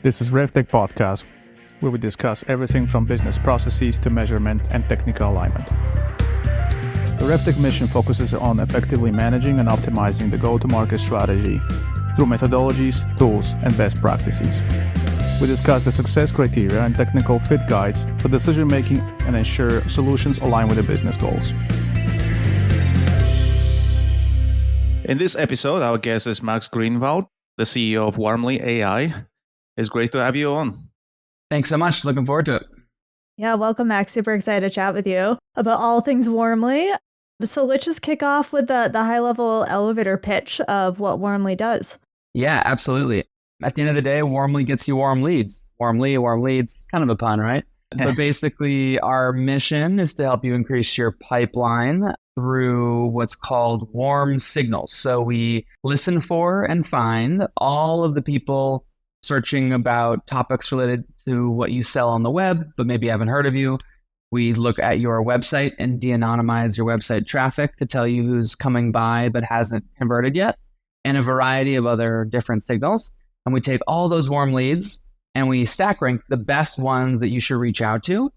This is RevTech Podcast, where we discuss everything from business processes to measurement and technical alignment. The RevTech mission focuses on effectively managing and optimizing the go-to-market strategy through methodologies, tools, and best practices. We discuss the success criteria and technical fit guides for decision-making and ensure solutions align with the business goals. In this episode, our guest is Max Greenwald, the CEO of Warmly.ai. It's great to have you on. Thanks so much. Looking forward to it. Yeah, welcome, Max. Super excited to chat with you about all things Warmly. So let's just kick off with the high-level elevator pitch of what Warmly does. Yeah, absolutely. At the end of the day, Warmly gets you warm leads. Warmly, warm leads, kind of a pun, right? But basically, our mission is to help you increase your pipeline through what's called warm signals. So we listen for and find all of the people searching about topics related to what you sell on the web, but maybe haven't heard of you. We look at your website and de-anonymize your website traffic to tell you who's coming by but hasn't converted yet, and a variety of other different signals. And we take all those warm leads and we stack rank the best ones that you should reach out to.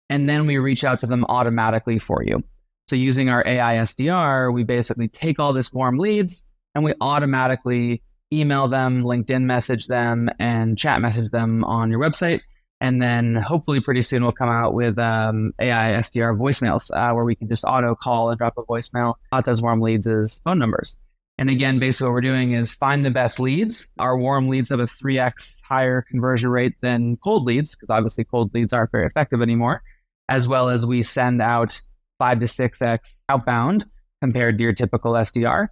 And then we reach out to them automatically for you. So using our AI SDR, we basically take all this warm leads and we automatically email them, LinkedIn message them, and chat message them on your website. And then hopefully pretty soon we'll come out with AI SDR voicemails where we can just auto call and drop a voicemail at those warm leads as phone numbers. And again, basically what we're doing is find the best leads. Our warm leads have a 3x higher conversion rate than cold leads, because obviously cold leads aren't very effective anymore, as well as we send out 5 to 6x outbound compared to your typical SDR.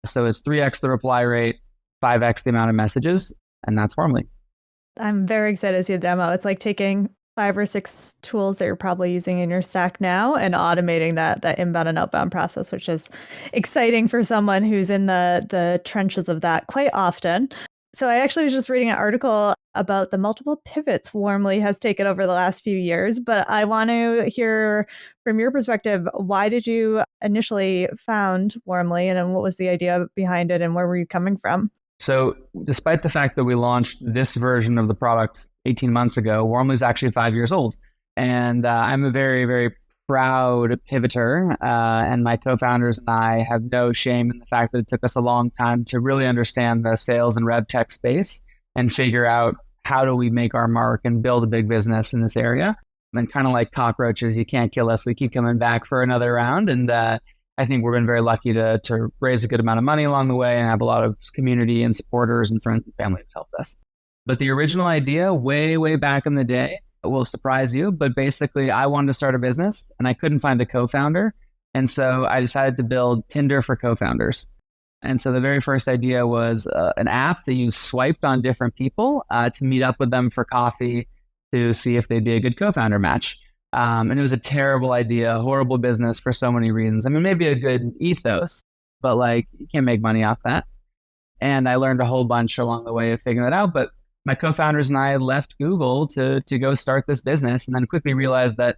So it's 3x the reply rate, 5x the amount of messages, and that's Warmly. I'm very excited to see the demo. It's like taking 5 or 6 tools that you're probably using in your stack now and automating that inbound and outbound process, which is exciting for someone who's in the trenches of that quite often. So I actually was just reading an article about the multiple pivots Warmly has taken over the last few years, but I want to hear from your perspective, why did you initially found Warmly, and then what was the idea behind it and where were you coming from? So despite the fact that we launched this version of the product 18 months ago, Warmly is actually 5 years old. And I'm a very, very proud pivoter. And my co-founders and I have no shame in the fact that it took us a long time to really understand the sales and rev tech space and figure out how do we make our mark and build a big business in this area. And kind of like cockroaches, you can't kill us. We keep coming back for another round. And I think we've been very lucky to raise a good amount of money along the way and have a lot of community and supporters and friends and family who's helped us. But the original idea way, way back in the day will surprise you. But basically, I wanted to start a business and I couldn't find a co-founder. And so I decided to build Tinder for co-founders. And so the very first idea was an app that you swiped on different people to meet up with them for coffee to see if they'd be a good co-founder match. And it was a terrible idea, horrible business for so many reasons. I mean, maybe a good ethos, but like you can't make money off that. And I learned a whole bunch along the way of figuring that out. But my co-founders and I left Google to go start this business and then quickly realized that,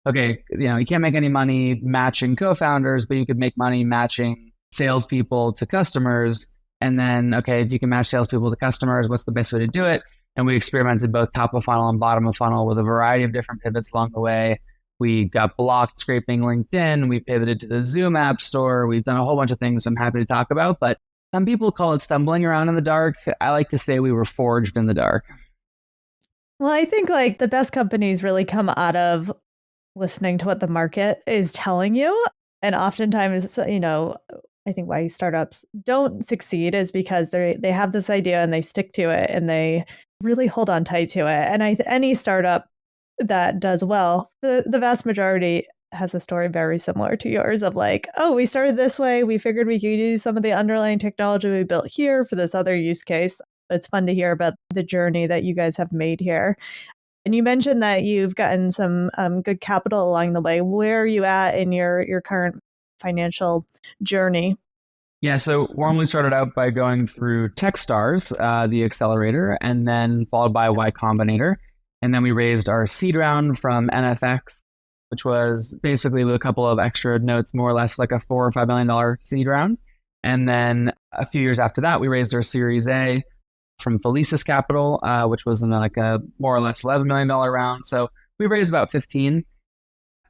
okay, you can't make any money matching co-founders, but you could make money matching salespeople to customers. And then, okay, if you can match salespeople to customers, what's the best way to do it? And we experimented both top of funnel and bottom of funnel with a variety of different pivots along the way. We got blocked scraping LinkedIn. We pivoted to the Zoom app store. We've done a whole bunch of things I'm happy to talk about, but some people call it stumbling around in the dark. I like to say we were forged in the dark. Well, I think like the best companies really come out of listening to what the market is telling you. And oftentimes, I think why startups don't succeed is because they have this idea and they stick to it and they really hold on tight to it. And any startup that does well, the vast majority has a story very similar to yours of like, oh, we started this way. We figured we could use some of the underlying technology we built here for this other use case. It's fun to hear about the journey that you guys have made here. And you mentioned that you've gotten some good capital along the way. Where are you at in your current financial journey? Yeah, so Warmly started out by going through Techstars, the accelerator, and then followed by Y Combinator. And then we raised our seed round from NFX, which was basically with a couple of extra notes, more or less like a $4 or $5 million seed round. And then a few years after that, we raised our Series A from Felicis Capital, which was in like a more or less $11 million round. So we raised about 15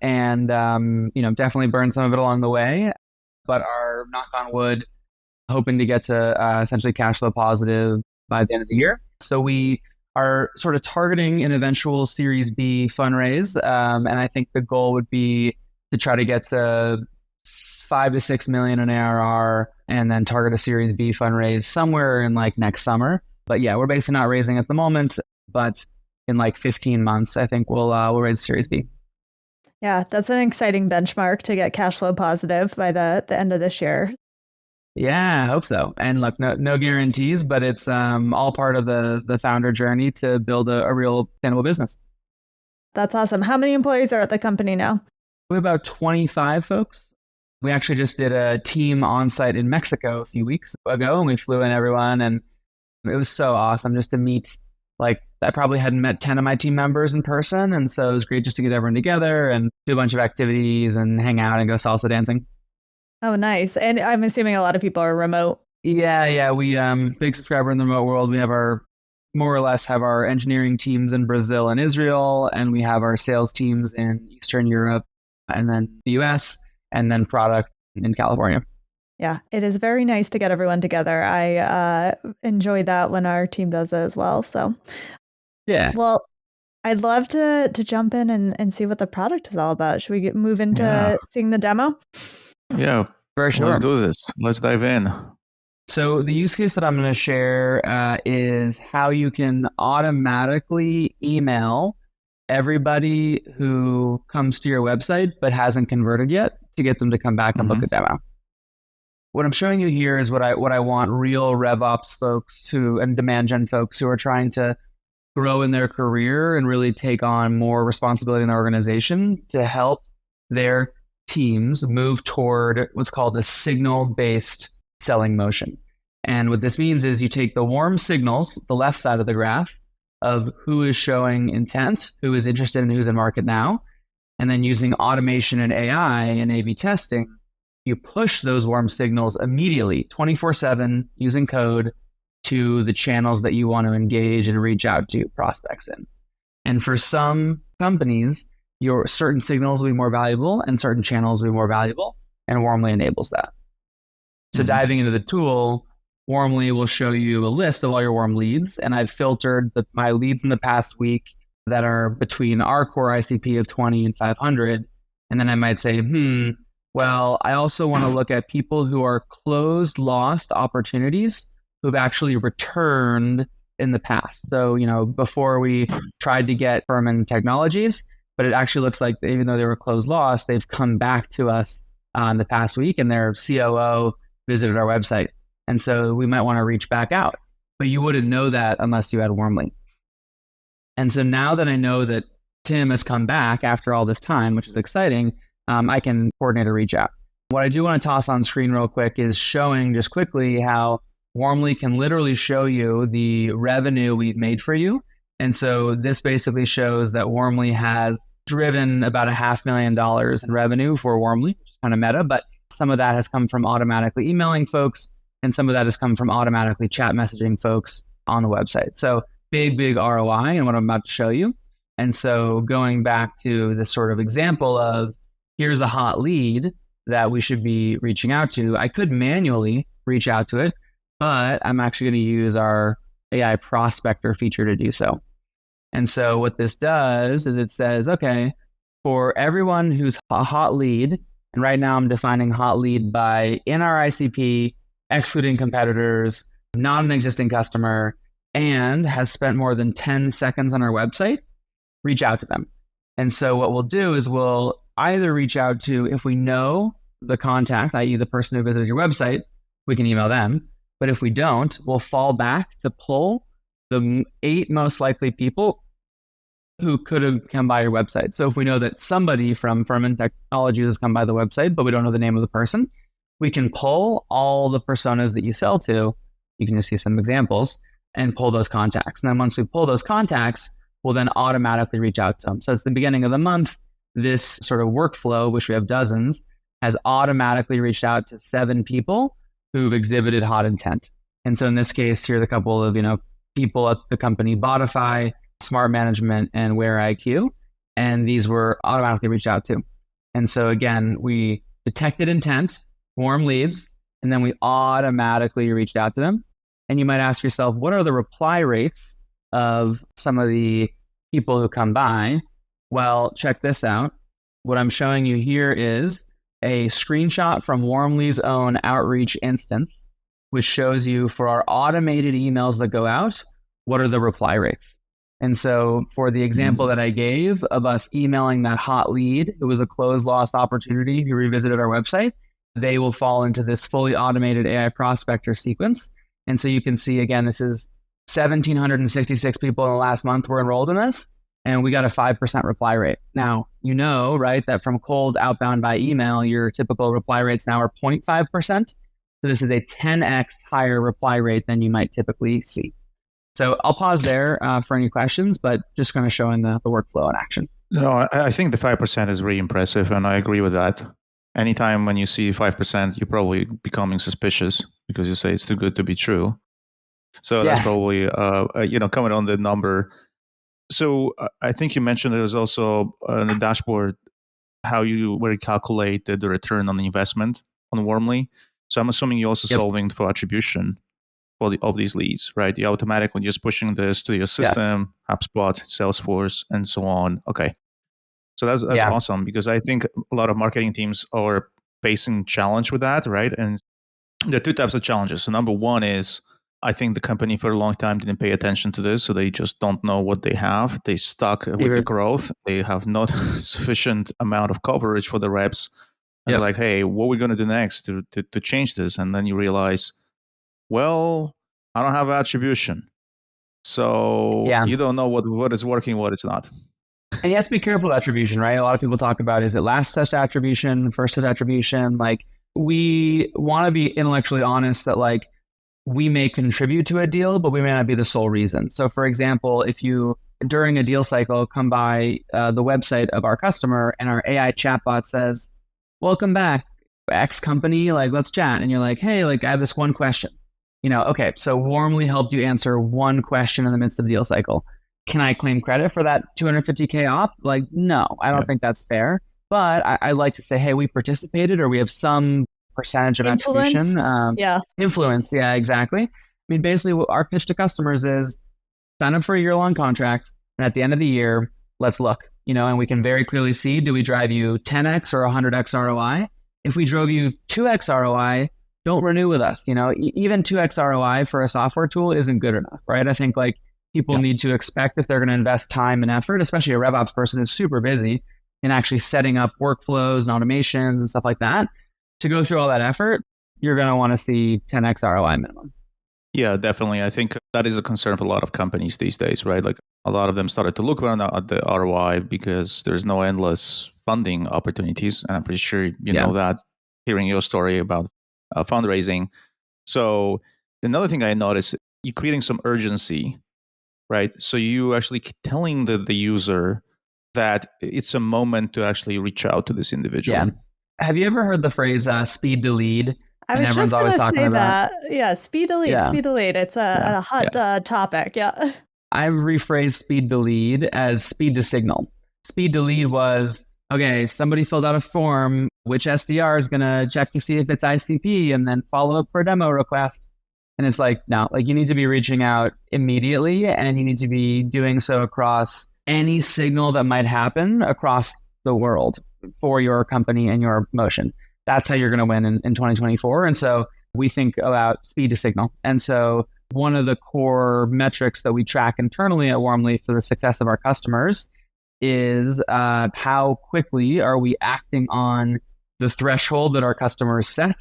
and, definitely burned some of it along the way, but are, knock on wood, hoping to get to essentially cash flow positive by the end of the year. So we are sort of targeting an eventual Series B fundraise. And I think the goal would be to try to get to 5 to 6 million in ARR and then target a Series B fundraise somewhere in like next summer. But yeah, we're basically not raising at the moment, but in like 15 months, I think we'll raise Series B. Yeah, that's an exciting benchmark to get cash flow positive by the end of this year. Yeah, I hope so. And look, no guarantees, but it's all part of the founder journey to build a real sustainable business. That's awesome. How many employees are at the company now? We have about 25 folks. We actually just did a team on-site in Mexico a few weeks ago, and we flew in everyone, and it was so awesome just to meet, like, I probably hadn't met 10 of my team members in person, and so it was great just to get everyone together and do a bunch of activities and hang out and go salsa dancing. Oh, nice. And I'm assuming a lot of people are remote. Yeah. We big subscriber in the remote world. We have more or less have our engineering teams in Brazil and Israel, and we have our sales teams in Eastern Europe and then the US, and then product in California. Yeah, it is very nice to get everyone together. I enjoy that when our team does it as well. So, yeah. Well, I'd love to jump in and see what the product is all about. Should we move into seeing the demo? Yeah, for sure. Let's do this. Let's dive in. So the use case that I'm going to share is how you can automatically email everybody who comes to your website but hasn't converted yet to get them to come back and book a demo. What I'm showing you here is what I want real RevOps folks and demand gen folks who are trying to grow in their career and really take on more responsibility in their organization to help their teams move toward what's called a signal-based selling motion. And what this means is you take the warm signals, the left side of the graph, of who is showing intent, who is interested and who's in market now, and then using automation and AI and A/B testing, you push those warm signals immediately, 24/7, using code to the channels that you want to engage and reach out to prospects in. And for some companies, your certain signals will be more valuable and certain channels will be more valuable, and Warmly enables that. So diving into the tool, Warmly will show you a list of all your warm leads, and I've filtered my leads in the past week that are between our core ICP of 20 and 500, and then I might say, well, I also want to look at people who are closed, lost opportunities who've actually returned in the past. So, before we tried to get Furman Technologies, but it actually looks like even though they were closed, lost, they've come back to us in the past week, and their COO visited our website. And so we might want to reach back out, but you wouldn't know that unless you had Warmly. And so now that I know that Tim has come back after all this time, which is exciting, I can coordinate a reach out. What I do want to toss on screen real quick is showing just quickly how Warmly can literally show you the revenue we've made for you. And so this basically shows that Warmly has driven about $500,000 in revenue for Warmly, which is kind of meta, but some of that has come from automatically emailing folks, and some of that has come from automatically chat messaging folks on the website. So big ROI in what I'm about to show you. And so going back to this sort of example of here's a hot lead that we should be reaching out to, I could manually reach out to it, but I'm actually going to use our AI prospector feature to do so. And so what this does is it says, okay, for everyone who's a hot lead, and right now I'm defining hot lead by in our ICP, excluding competitors, not an existing customer, and has spent more than 10 seconds on our website, reach out to them. And so what we'll do is we'll either reach out to, if we know the contact, i.e. the person who visited your website, we can email them. But if we don't, we'll fall back to pull the 8 most likely people who could have come by your website. So if we know that somebody from Furman Technologies has come by the website, but we don't know the name of the person, we can pull all the personas that you sell to. You can just see some examples and pull those contacts. And then once we pull those contacts, we'll then automatically reach out to them. So it's the beginning of the month. This sort of workflow, which we have dozens, has automatically reached out to 7 people who've exhibited hot intent. And so in this case, here's a couple of, people at the company Botify, Smart Management, and Where IQ. And these were automatically reached out to. And so again, we detected intent, warm leads, and then we automatically reached out to them. And you might ask yourself, what are the reply rates of some of the people who come by? Well, check this out. What I'm showing you here is a screenshot from Warmly's own outreach instance, which shows you for our automated emails that go out, what are the reply rates? And so for the example that I gave of us emailing that hot lead, it was a closed lost opportunity who revisited our website, they will fall into this fully automated AI prospector sequence. And so you can see, again, this is 1,766 people in the last month were enrolled in this, and we got a 5% reply rate. Now, you know, right, that from cold outbound by email, your typical reply rates now are 0.5%. So this is a 10x higher reply rate than you might typically see. So I'll pause there for any questions, but just kind of showing the workflow in action. No, I think the 5% is really impressive, and I agree with that. Anytime when you see 5%, you're probably becoming suspicious because you say it's too good to be true. So that's probably, comment on the number. So I think you mentioned there's also on the dashboard where you calculate the return on the investment on Warmly. So I'm assuming you're also solving for attribution of these leads, right? You're automatically just pushing this to your system, HubSpot, Salesforce, and so on. Okay. So that's awesome, because I think a lot of marketing teams are facing challenge with that, right? And there are two types of challenges. So number one is, I think the company for a long time didn't pay attention to this, so they just don't know what they have. They stuck with the growth. They have not sufficient amount of coverage for the reps. It's like, hey, what are we going to do next to change this? And then you realize, well, I don't have attribution. So you don't know what is working, what is not. And you have to be careful with attribution, right? A lot of people talk about, is it last touch attribution, first touch attribution? Like, we want to be intellectually honest that, like, we may contribute to a deal, but we may not be the sole reason. So for example, if you, during a deal cycle, come by the website of our customer and our AI chatbot says, welcome back, X company, like, let's chat. And you're like, hey, like, I have this one question. Okay, so Warmly helped you answer one question in the midst of the deal cycle. Can I claim credit for that $250K op? Like, no, I don't think that's fair. But I like to say, hey, we participated, or we have some percentage of attribution. Influence. Yeah, exactly. I mean, basically what our pitch to customers is sign up for a year-long contract, and at the end of the year, let's look, and we can very clearly see, do we drive you 10x or 100x ROI? If we drove you 2x ROI, don't renew with us. Even 2x ROI for a software tool isn't good enough, right? I think like people need to expect, if they're going to invest time and effort, especially a RevOps person who's super busy in actually setting up workflows and automations and stuff like that, to go through all that effort, you're going to want to see 10x ROI minimum. Yeah, definitely. I think that is a concern for a lot of companies these days, right? Like, a lot of them started to look around at the ROI because there's no endless funding opportunities. And I'm pretty sure you know that, hearing your story about fundraising. So another thing I noticed, you're creating some urgency, right? So you actually telling the user that it's a moment to actually reach out to this individual. Yeah. Have you ever heard the phrase speed to lead? I was just going to say that. Yeah, speed to lead, speed to lead. It's a hot topic. Yeah. I've rephrased speed to lead as speed to signal. Speed to lead was, okay, somebody filled out a form, which SDR is going to check to see if it's ICP and then follow up for a demo request. And it's like, no, like, you need to be reaching out immediately, and you need to be doing so across any signal that might happen across the world for your company and your motion. That's how you're going to win in 2024. And so we think about speed to signal. And so one of the core metrics that we track internally at Warmly for the success of our customers is how quickly are we acting on the threshold that our customers set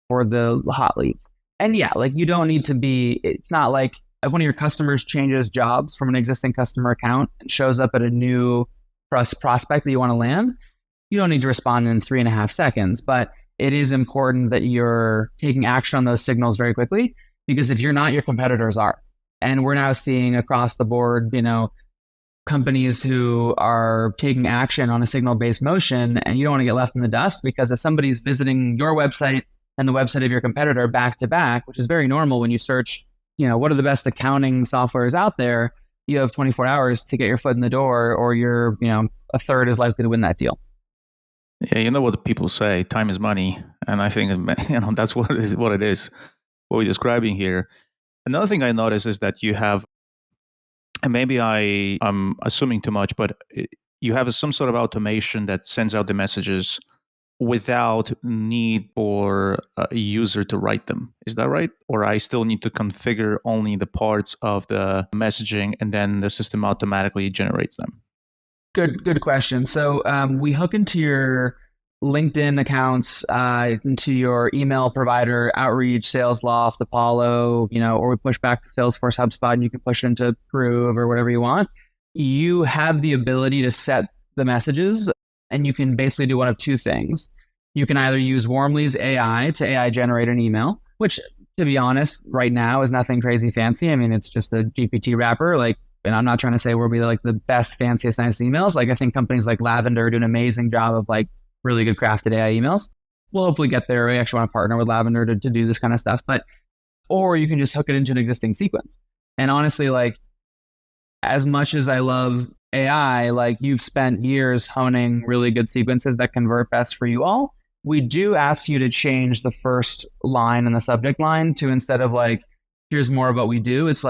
for the hot leads. And yeah, like, you don't need to be, it's not like if one of your customers changes jobs from an existing customer account and shows up at a new prospect that you want to land, you don't need to respond in 3.5 seconds. But it is important that you're taking action on those signals very quickly, because if you're not, your competitors are. And we're now seeing across the board, companies who are taking action on a signal-based motion, and you don't want to get left in the dust, because if somebody's visiting your website and the website of your competitor back to back, which is very normal when you search what are the best accounting softwares out there? You have 24 hours to get your foot in the door, or you're, a third is likely to win that deal. Yeah, you know what the people say, time is money. And I think, that's what it is, what we're describing here. Another thing I noticed is that you have, and maybe I'm assuming too much, but you have some sort of automation that sends out the messages without need for a user to write them. Is that right? Or I still need to configure only the parts of the messaging and then the system automatically generates them? Good question. So we hook into your LinkedIn accounts, into your email provider, Outreach, Salesloft, Apollo, or we push back to Salesforce, HubSpot, and you can push it into Prove or whatever you want. You have the ability to set the messages, and you can basically do one of two things. You can either use Warmly's AI to AI generate an email, which, to be honest, right now is nothing crazy fancy. I mean, it's just a GPT wrapper. And I'm not trying to say we'll be the best, fanciest, nice emails. I think companies like Lavender do an amazing job of really good crafted AI emails. We'll hopefully get there. We actually want to partner with Lavender to do this kind of stuff. Or you can just hook it into an existing sequence. And honestly, as much as I love AI, you've spent years honing really good sequences that convert best for you all. We do ask you to change the first line in the subject line to, instead of here's more of what we do, it's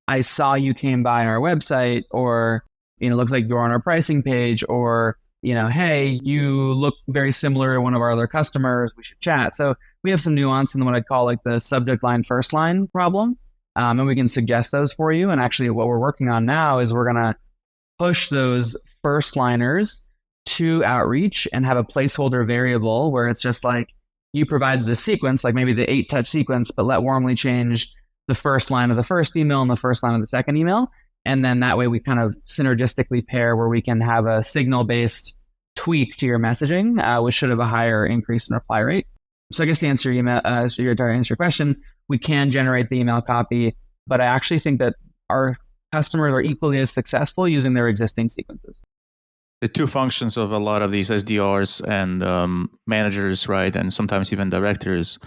I saw you came by our website, or, looks like you're on our pricing page, or, hey, you look very similar to one of our other customers, we should chat. So we have some nuance in what I'd call the subject line, first line problem. And we can suggest those for you. And actually what we're working on now is we're going to push those first liners to Outreach and have a placeholder variable where it's just you provide the sequence, maybe the 8-touch sequence, but let Warmly change the first line of the first email and the first line of the second email. And then that way we kind of synergistically pair where we can have a signal-based tweak to your messaging, which should have a higher increase in reply rate. So I guess to answer your question, we can generate the email copy, but I actually think that our customers are equally as successful using their existing sequences. The two functions of a lot of these SDRs and managers, right, and sometimes even directors,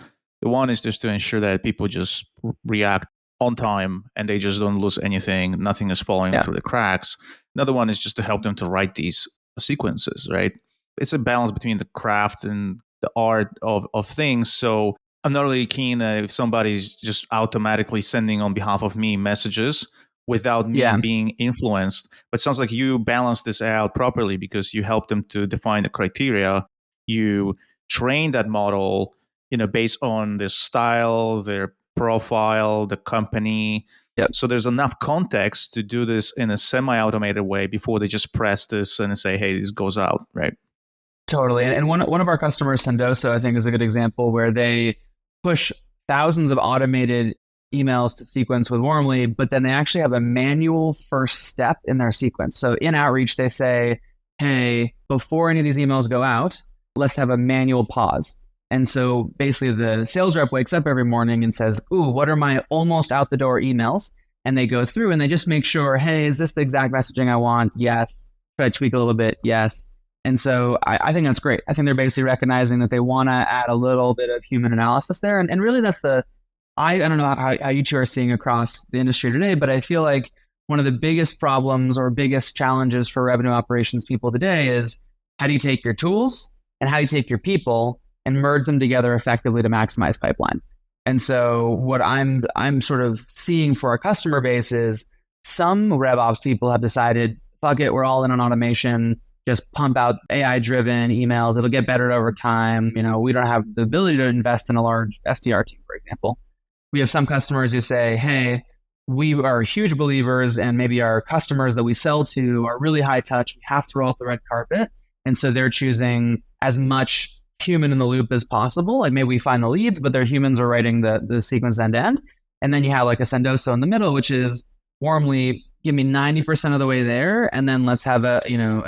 the one is just to ensure that people just react on time and they just don't lose anything, nothing is falling through the cracks. Another one is just to help them to write these sequences, right? It's a balance between the craft and the art of things. So I'm not really keen if somebody's just automatically sending on behalf of me messages without me being influenced. But it sounds like you balance this out properly because you help them to define the criteria. You train that model, based on their style, their profile, the company. Yep. So there's enough context to do this in a semi-automated way before they just press this and say, hey, this goes out, right? Totally. And one of our customers, Sendoso, I think is a good example where they push thousands of automated emails to sequence with Warmly, but then they actually have a manual first step in their sequence. So in Outreach, they say, hey, before any of these emails go out, let's have a manual pause. And so basically the sales rep wakes up every morning and says, ooh, what are my almost out the door emails? And they go through and they just make sure, hey, is this the exact messaging I want? Yes. Should I tweak a little bit? Yes. And so I think that's great. I think they're basically recognizing that they want to add a little bit of human analysis there. And really that's I don't know how you two are seeing across the industry today, but I feel like one of the biggest problems or biggest challenges for revenue operations people today is how do you take your tools and how do you take your people and merge them together effectively to maximize pipeline? And so what I'm sort of seeing for our customer base is some RevOps people have decided, fuck it, we're all in on automation, just pump out AI-driven emails. It'll get better over time. We don't have the ability to invest in a large SDR team, for example. We have some customers who say, hey, we are huge believers and maybe our customers that we sell to are really high touch. We have to roll out the red carpet. And so they're choosing as much human in the loop as possible. Maybe we find the leads, but their humans are writing the sequence end to end. And then you have a Sendoso in the middle, which is Warmly, give me 90% of the way there. And then let's have a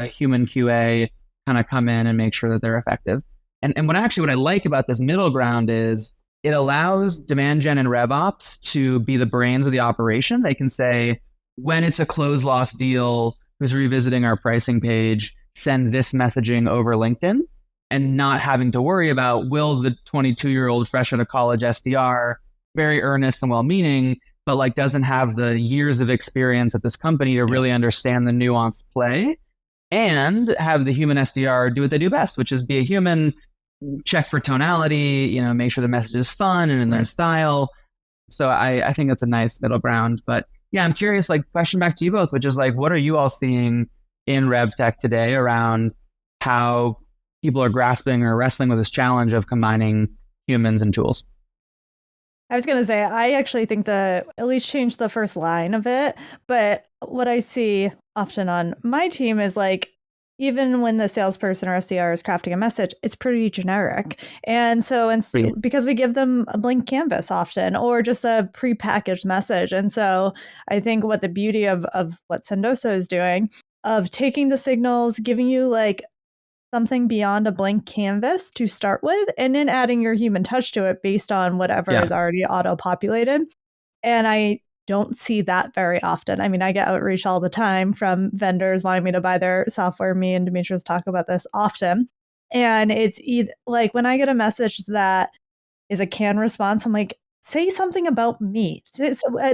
human QA kind of come in and make sure that they're effective. And what I like about this middle ground is it allows demand gen and RevOps to be the brains of the operation. They can say, when it's a close loss deal, who's revisiting our pricing page, send this messaging over LinkedIn, and not having to worry about, will the 22-year-old fresh out of college SDR, very earnest and well-meaning, but like doesn't have the years of experience at this company to really understand the nuanced play, and have the human SDR do what they do best, which is be a human, check for tonality, make sure the message is fun and in their style. So I think that's a nice middle ground. But yeah, I'm curious, like, question back to you both, which is like, what are you all seeing in RevTech today around how people are grasping or wrestling with this challenge of combining humans and tools? I was going to say, I actually think at least change the first line of it. But what I see often on my team is like, even when the salesperson or SDR is crafting a message, it's pretty generic. And so because we give them a blank canvas often, or just a prepackaged message. And so I think what the beauty of what Sendoso is doing, of taking the signals, giving you like something beyond a blank canvas to start with, and then adding your human touch to it based on whatever is already auto-populated. And I don't see that very often. I mean, I get outreach all the time from vendors wanting me to buy their software. Me and Demetrius talk about this often. And it's either like when I get a message that is a canned response, I'm like, say something about me.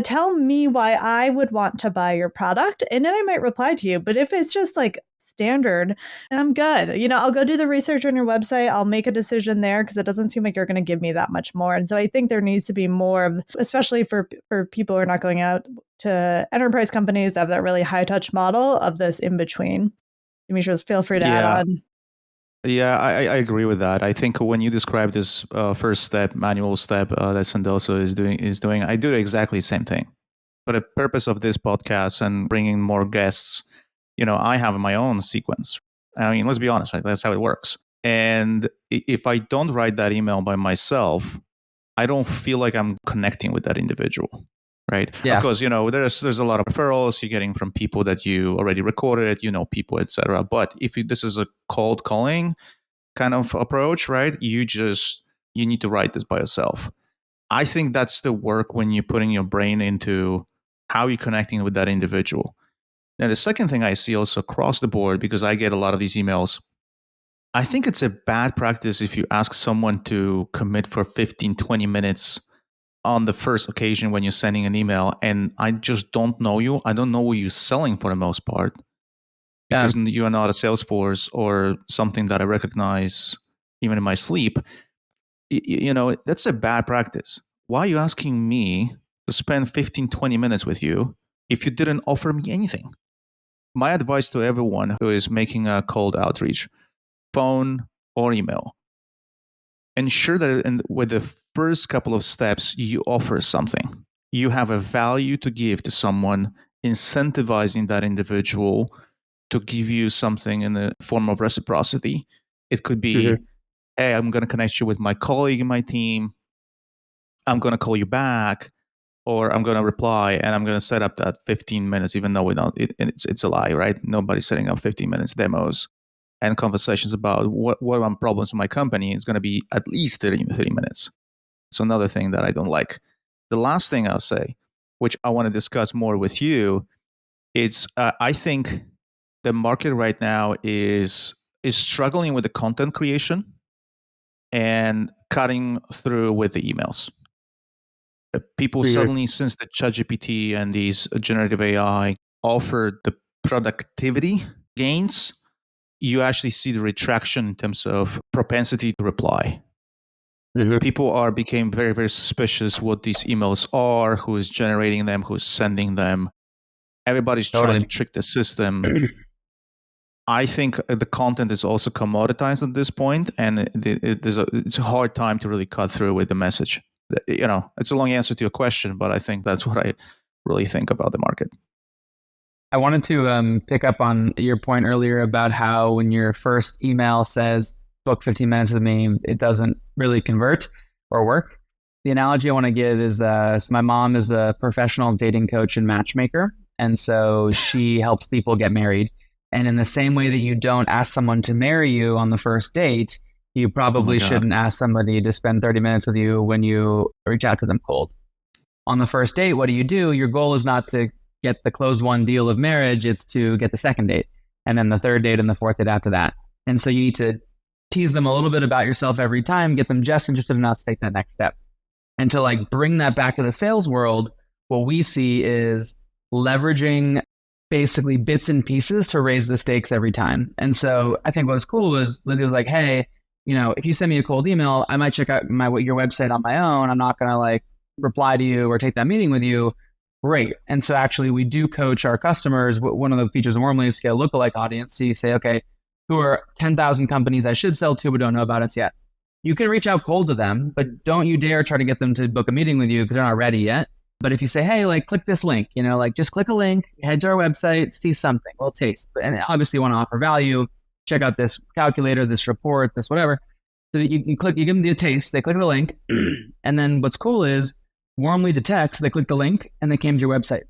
Tell me why I would want to buy your product, and then I might reply to you. But if it's just like standard, I'm good. I'll go do the research on your website. I'll make a decision there because it doesn't seem like you're going to give me that much more. And so I think there needs to be more of, especially for people who are not going out to enterprise companies that have that really high touch model of this in between. Demetrius, feel free to add on. Yeah, I agree with that. I think when you describe this first step, manual step that Sendoso is doing, I do exactly the same thing. For the purpose of this podcast and bringing more guests, I have my own sequence. I mean, let's be honest, right? That's how it works. And if I don't write that email by myself, I don't feel like I'm connecting with that individual. Right. Yeah. Of course, there's a lot of referrals you're getting from people that you already recorded, people, etc. But if this is a cold calling kind of approach, right, you need to write this by yourself. I think that's the work when you're putting your brain into how you're connecting with that individual. Now, the second thing I see also across the board, because I get a lot of these emails, I think it's a bad practice if you ask someone to commit for 15, 20 minutes on the first occasion when you're sending an email, and I just don't know you. I don't know what you're selling for the most part, because you are not a Salesforce or something that I recognize even in my sleep. That's a bad practice. Why are you asking me to spend 15, 20 minutes with you if you didn't offer me anything? My advice to everyone who is making a cold outreach, phone or email, ensure that with the first couple of steps, you offer something. You have a value to give to someone, incentivizing that individual to give you something in the form of reciprocity. It could be, hey, I'm going to connect you with my colleague in my team. I'm going to call you back, or I'm going to reply, and I'm going to set up that 15 minutes, even though it's a lie, right? Nobody's setting up 15 minutes demos and conversations about what are my problems in my company. Is going to be at least 30 minutes. It's another thing that I don't like. The last thing I'll say, which I want to discuss more with you, it's I think the market right now is struggling with the content creation and cutting through with the emails. People suddenly, since the ChatGPT and these generative AI offer the productivity gains, you actually see the retraction in terms of propensity to reply. People became very, very suspicious what these emails are, who is generating them, who's sending them. Everybody's trying to trick the system. I think the content is also commoditized at this point, and it's a hard time to really cut through with the message. It's a long answer to your question, but I think that's what I really think about the market. I wanted to pick up on your point earlier about how when your first email says, book 15 minutes with me, it doesn't really convert or work. The analogy I want to give is, so my mom is a professional dating coach and matchmaker. And so she helps people get married. And in the same way that you don't ask someone to marry you on the first date, you probably shouldn't ask somebody to spend 30 minutes with you when you reach out to them cold. On the first date, what do? Your goal is not to get the closed won deal of marriage, it's to get the second date, and then the third date and the fourth date after that. And so you need to tease them a little bit about yourself every time, get them just interested enough to take that next step. And to like bring that back to the sales world, what we see is leveraging basically bits and pieces to raise the stakes every time. And so I think what was cool was Lizzie was like, hey, if you send me a cold email, I might check out your website on my own. I'm not going to like reply to you or take that meeting with you. Great. And so actually we do coach our customers. One of the features of Warmly is scale lookalike audience. So you say, okay, who are 10,000 companies I should sell to but don't know about us yet? You can reach out cold to them, but don't you dare try to get them to book a meeting with you because they're not ready yet. But if you say, hey, like click this link, just click a link, head to our website, see something, we'll taste. And obviously you want to offer value, check out this calculator, this report, this whatever. So you give them the taste, they click the link. And then what's cool is Warmly detects, they click the link and they came to your website.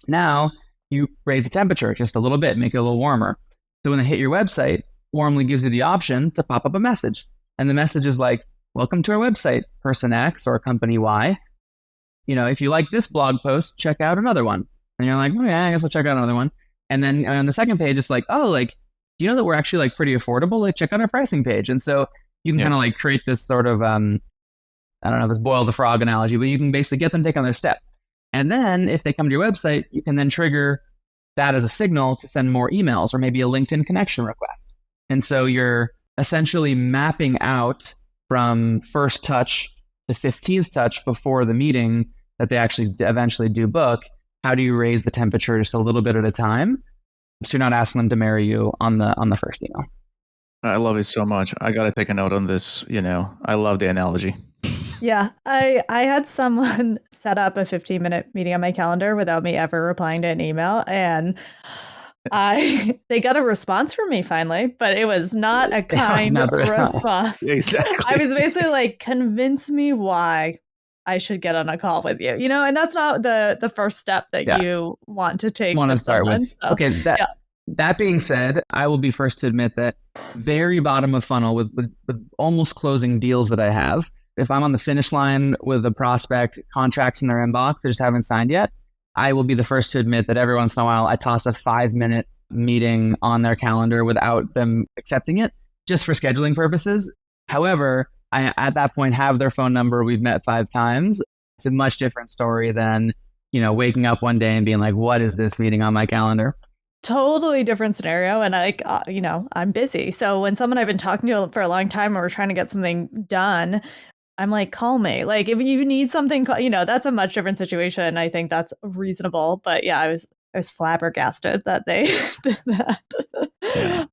Now you raise the temperature just a little bit, make it a little warmer. So when they hit your website, Warmly gives you the option to pop up a message. And the message is like, welcome to our website, person X or company Y. If you like this blog post, check out another one. And you're like, oh yeah, I guess I'll check out another one. And then on the second page, it's like, oh, like, do you know that we're actually like pretty affordable? Like check out our pricing page. And so you can kind of like create this sort of, I don't know, this boil the frog analogy, but you can basically get them to take on their step. And then if they come to your website, you can then trigger that as a signal to send more emails or maybe a LinkedIn connection request. And so you're essentially mapping out from first touch to 15th touch before the meeting that they actually eventually do book. How do you raise the temperature just a little bit at a time? So you're not asking them to marry you on the first email. I love it so much. I got to take a note on this. I love the analogy. Yeah, I had someone set up a 15-minute meeting on my calendar without me ever replying to an email, and they got a response from me finally, but it was not a kind response. Exactly. I was basically like, convince me why I should get on a call with you, and that's not the first step that you want to take. Want to start with. So, okay, that being said, I will be first to admit that very bottom of funnel with almost closing deals that I have, if I'm on the finish line with a prospect, contracts in their inbox, they just haven't signed yet, I will be the first to admit that every once in a while I toss a 5-minute meeting on their calendar without them accepting it, just for scheduling purposes. However, I at that point have their phone number. We've met 5 times. It's a much different story than, waking up one day and being like, what is this meeting on my calendar? Totally different scenario. And I'm busy. So when someone I've been talking to for a long time and we're trying to get something done, I'm like, call me. Like if you need something, that's a much different situation. I think that's reasonable. But yeah, I was flabbergasted that they did that. Yeah.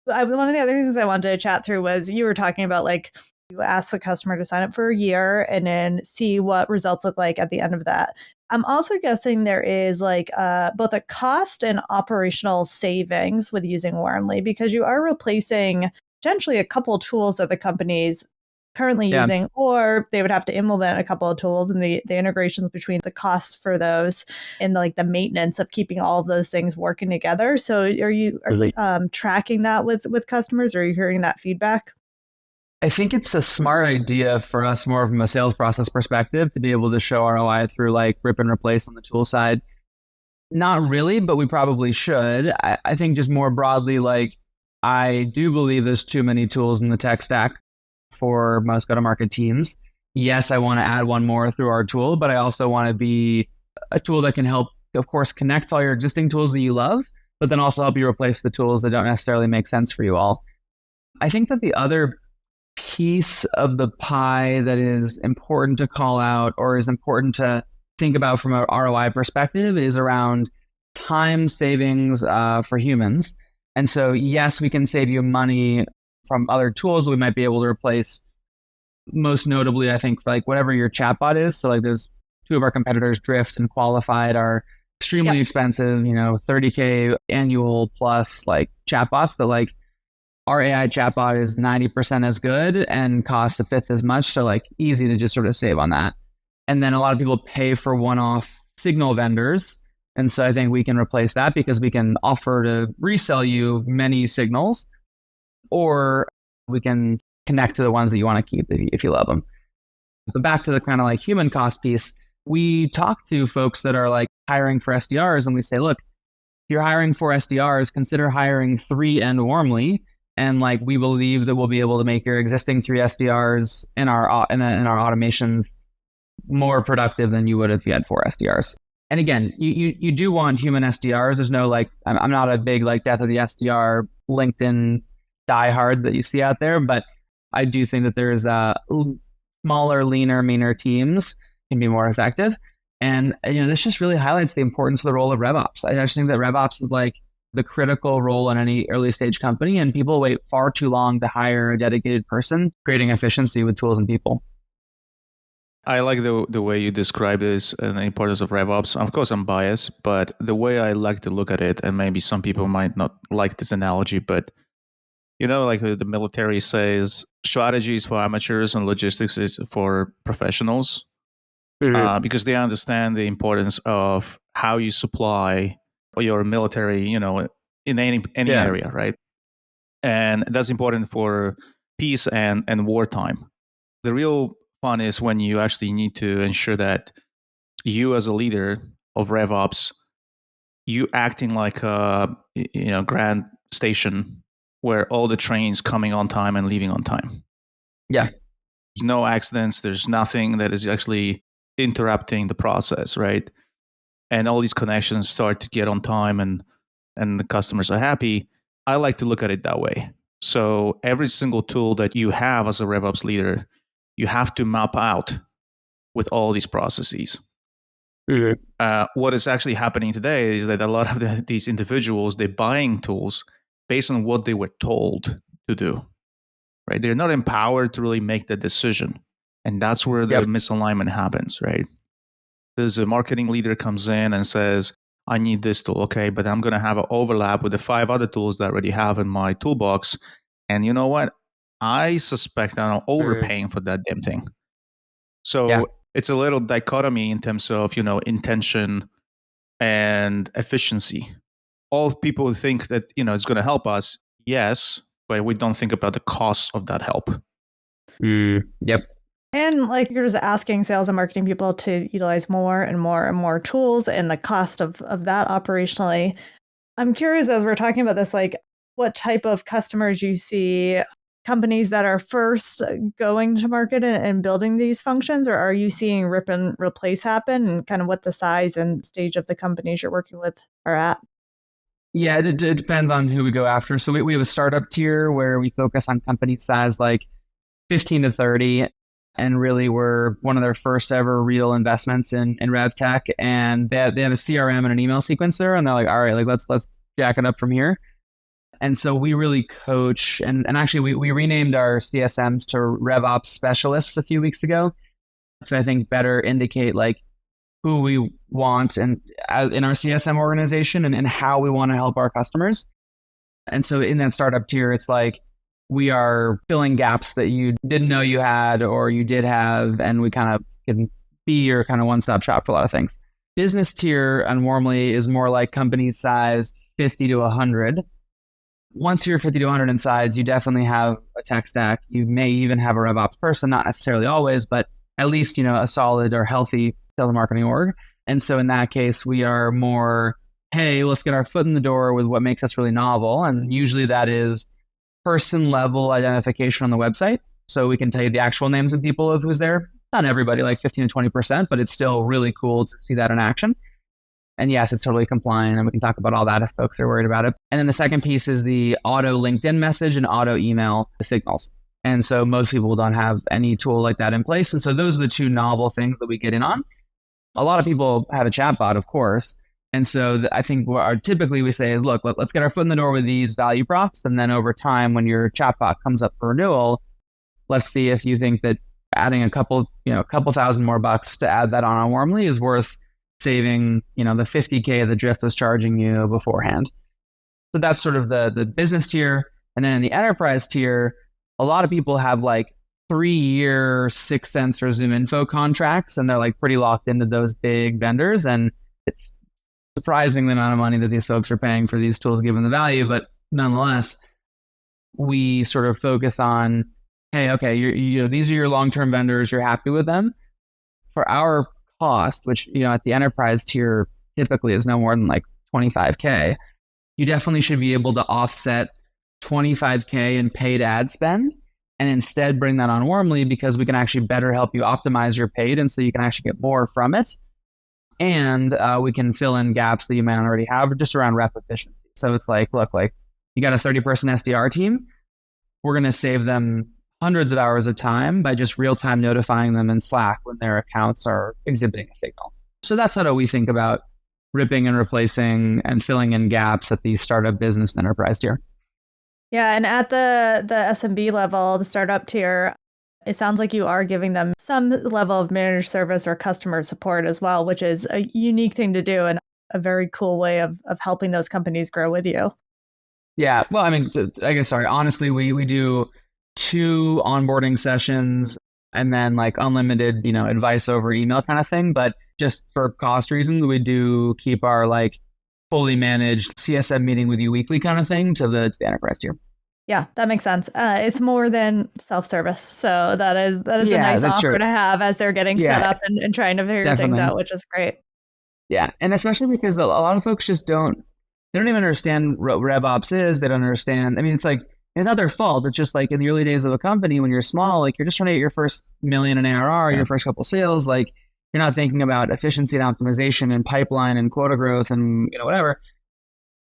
One of the other things I wanted to chat through was you were talking about like you ask the customer to sign up for a year and then see what results look like at the end of that. I'm also guessing there is like both a cost and operational savings with using Warmly because you are replacing potentially a couple of tools that the company's currently using, or they would have to implement a couple of tools and the integrations between the costs for those and like the maintenance of keeping all of those things working together. So are you tracking that with customers, or are you hearing that feedback? I think it's a smart idea for us more from a sales process perspective to be able to show ROI through like rip and replace on the tool side. Not really, but we probably should. I think just more broadly, like I do believe there's too many tools in the tech stack for most go-to-market teams. Yes, I want to add one more through our tool, but I also want to be a tool that can help, of course, connect all your existing tools that you love, but then also help you replace the tools that don't necessarily make sense for you all. I think that the other piece of the pie that is important to call out or is important to think about from an ROI perspective is around time savings for humans. And so, yes, we can save you money from other tools we might be able to replace. Most notably, I think like whatever your chatbot is. So like there's 2 of our competitors, Drift and Qualified, are extremely expensive, $30K annual plus like chatbots that like our AI chatbot is 90% as good and costs a fifth as much. So like easy to just sort of save on that. And then a lot of people pay for one-off signal vendors. And so I think we can replace that because we can offer to resell you many signals, or we can connect to the ones that you want to keep if you love them. But back to the kind of like human cost piece, we talk to folks that are like hiring for SDRs and we say, look, if you're hiring for SDRs, consider hiring 3 and Warmly. And like, we believe that we'll be able to make your existing 3 SDRs in our automations more productive than you would if you had 4 SDRs. And again, you do want human SDRs. There's no like, I'm not a big like death of the SDR LinkedIn diehard that you see out there, but I do think that there's smaller, leaner, meaner teams can be more effective. And this just really highlights the importance of the role of RevOps. I just think that RevOps is like the critical role in any early stage company, and people wait far too long to hire a dedicated person, creating efficiency with tools and people. I like the way you describe this and the importance of RevOps. Of course, I'm biased, but the way I like to look at it, and maybe some people might not like this analogy, but like the military says, strategy is for amateurs and logistics is for professionals, because they understand the importance of how you supply your military, in any area, right? And that's important for peace and wartime. The real fun is when you actually need to ensure that you as a leader of RevOps, you acting like a grand station where all the trains coming on time and leaving on time. Yeah. There's no accidents. There's nothing that is actually interrupting the process, right? And all these connections start to get on time and the customers are happy. I like to look at it that way. So every single tool that you have as a RevOps leader, you have to map out with all these processes. What is actually happening today is that a lot of these individuals, they're buying tools based on what they were told to do, right? They're not empowered to really make the decision. And that's where the misalignment happens, right? There's a marketing leader comes in and says, I need this tool. Okay, but I'm going to have an overlap with the 5 other tools that I already have in my toolbox. And you know what? I suspect I'm overpaying for that damn thing. So it's a little dichotomy in terms of, intention and efficiency. All people think that, it's going to help us. Yes, but we don't think about the cost of that help. Yep. And like you're just asking sales and marketing people to utilize more and more and more tools and the cost of that operationally. I'm curious, as we're talking about this, like what type of customers you see, companies that are first going to market and building these functions, or are you seeing rip and replace happen, and kind of what the size and stage of the companies you're working with are at? Yeah, it depends on who we go after. So we have a startup tier where we focus on company size like 15 to 30. And really, we're one of their first ever real investments in RevTech. And they have a CRM and an email sequencer. And they're like, all right, like let's jack it up from here. And so we really coach. And actually, we renamed our CSMs to RevOps specialists a few weeks ago. So I think better indicate like who we want and in our CSM organization and how we want to help our customers. And so in that startup tier, it's like, we are filling gaps that you didn't know you had or you did have, and we kind of can be your kind of one-stop shop for a lot of things. Business tier on Warmly is more like company size 50 to 100. Once you're 50 to 100 in size, you definitely have a tech stack. You may even have a RevOps person, not necessarily always, but at least, a solid or healthy sales and marketing org. And so in that case, we are more, hey, let's get our foot in the door with what makes us really novel. And usually that is person level identification on the website. So we can tell you the actual names of people of who's there. Not everybody, like 15 to 20%, but it's still really cool to see that in action. And yes, it's totally compliant, and we can talk about all that if folks are worried about it. And then the second piece is the auto LinkedIn message and auto email signals. And so most people don't have any tool like that in place. And so those are the 2 novel things that we get in on. A lot of people have a chatbot, of course. And so I think what typically we say is, look, let's get our foot in the door with these value props. And then over time, when your chatbot comes up for renewal, let's see if you think that adding a couple thousand more bucks to add that on Warmly is worth saving, the $50K the Drift was charging you beforehand. So that's sort of the business tier. And then in the enterprise tier, a lot of people have like 3-year 6sense or ZoomInfo contracts, and they're like pretty locked into those big vendors. And it's surprising the amount of money that these folks are paying for these tools given the value. But nonetheless, we sort of focus on, hey, okay, these are your long-term vendors. You're happy with them. For our cost, which, at the enterprise tier typically is no more than like $25K, you definitely should be able to offset $25K in paid ad spend and instead bring that on Warmly because we can actually better help you optimize your paid. And so you can actually get more from it. And we can fill in gaps that you might already have just around rep efficiency. So it's like, look, like you got a 30-person SDR team. We're going to save them hundreds of hours of time by just real-time notifying them in Slack when their accounts are exhibiting a signal. So that's how we think about ripping and replacing and filling in gaps at the startup business and enterprise tier. Yeah, and at the SMB level, the startup tier, it sounds like you are giving them some level of managed service or customer support as well, which is a unique thing to do and a very cool way of helping those companies grow with you. Yeah, well, I mean, honestly, we do 2 onboarding sessions and then like unlimited, advice over email kind of thing. But just for cost reasons, we do keep our like fully managed CSM meeting with you weekly kind of thing to the enterprise tier. Yeah, that makes sense. It's more than self-service. So that is a nice offer to have as they're getting set up and trying to figure things out, which is great. Yeah. And especially because a lot of folks just don't even understand what RevOps is. They don't understand. I mean, it's like, it's not their fault. It's just like in the early days of a company, when you're small, like you're just trying to get your first million in ARR, your first couple sales, like you're not thinking about efficiency and optimization and pipeline and quota growth and whatever.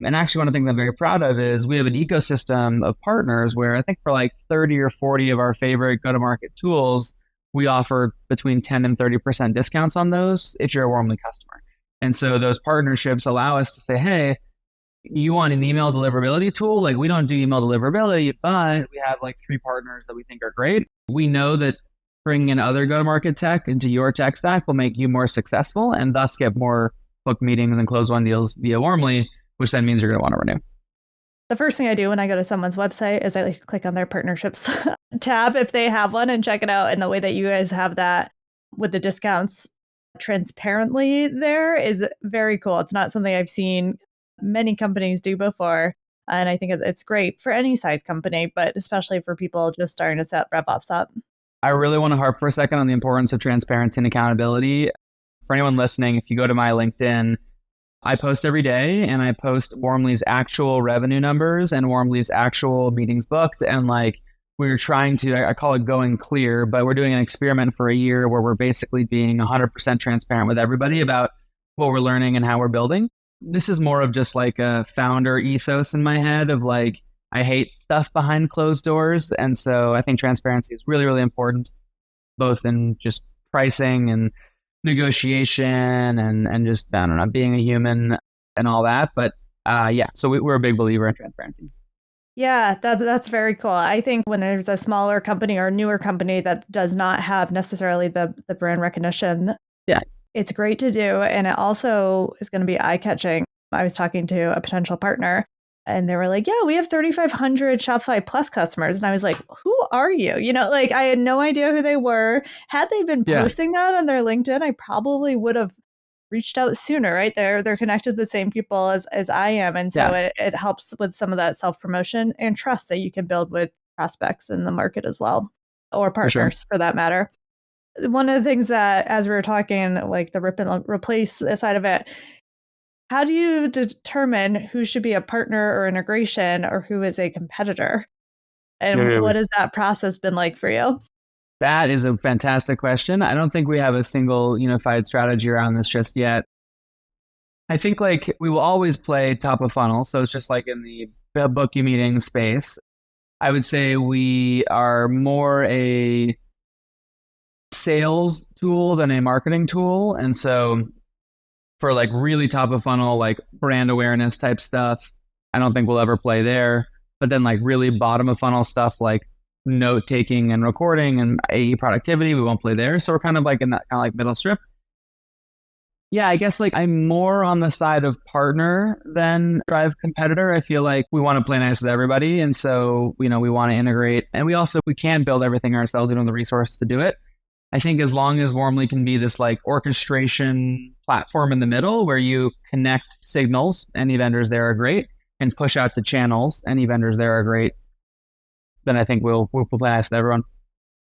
And actually, one of the things I'm very proud of is we have an ecosystem of partners where I think for like 30 or 40 of our favorite go-to-market tools, we offer between 10 and 30% discounts on those if you're a Warmly customer. And so those partnerships allow us to say, hey, you want an email deliverability tool? Like we don't do email deliverability, but we have like 3 partners that we think are great. We know that bringing in other go-to-market tech into your tech stack will make you more successful and thus get more book meetings and close one deals via Warmly, which then means you're going to want to renew. The first thing I do when I go to someone's website is I like to click on their partnerships tab if they have one and check it out. And the way that you guys have that with the discounts transparently there is very cool. It's not something I've seen many companies do before. And I think it's great for any size company, but especially for people just starting to set RevOps up. I really want to harp for a second on the importance of transparency and accountability. For anyone listening, if you go to my LinkedIn, I post every day and I post Warmly's actual revenue numbers and Warmly's actual meetings booked. And like we're trying to, I call it going clear, but we're doing an experiment for a year where we're basically being 100% transparent with everybody about what we're learning and how we're building. This is more of just like a founder ethos in my head of like, I hate stuff behind closed doors. And so I think transparency is really, really important, both in just pricing and negotiation and just, I don't know, being a human and all that. But so we're a big believer in transparency. Yeah, that's very cool. I think when there's a smaller company or a newer company that does not have necessarily the brand recognition, it's great to do. And it also is going to be eye-catching. I was talking to a potential partner and they were like, yeah, we have 3,500 Shopify Plus customers. And I was like, who are you? Like I had no idea who they were. Had they been posting that on their LinkedIn, I probably would have reached out sooner, right? They're connected to the same people as I am. And so it helps with some of that self-promotion and trust that you can build with prospects in the market as well, or partners for that matter. One of the things that, as we were talking, like the rip and replace side of it, how do you determine who should be a partner or integration or who is a competitor? And what has that process been like for you? That is a fantastic question. I don't think we have a single unified strategy around this just yet. I think like we will always play top of funnel. So it's just like in the book you meeting space. I would say we are more a sales tool than a marketing tool. And so for like really top of funnel, like brand awareness type stuff, I don't think we'll ever play there. But then like really bottom of funnel stuff like note taking and recording and AE productivity, we won't play there. So we're kind of like in that kind of like middle strip. Yeah, I guess like I'm more on the side of partner than drive competitor. I feel like we want to play nice with everybody. And so, we want to integrate, and we can build everything ourselves. We don't have the resources to do it. I think as long as Warmly can be this like orchestration platform in the middle where you connect signals, any vendors there are great, and push out the channels, any vendors there are great, then I think we'll play nice with everyone.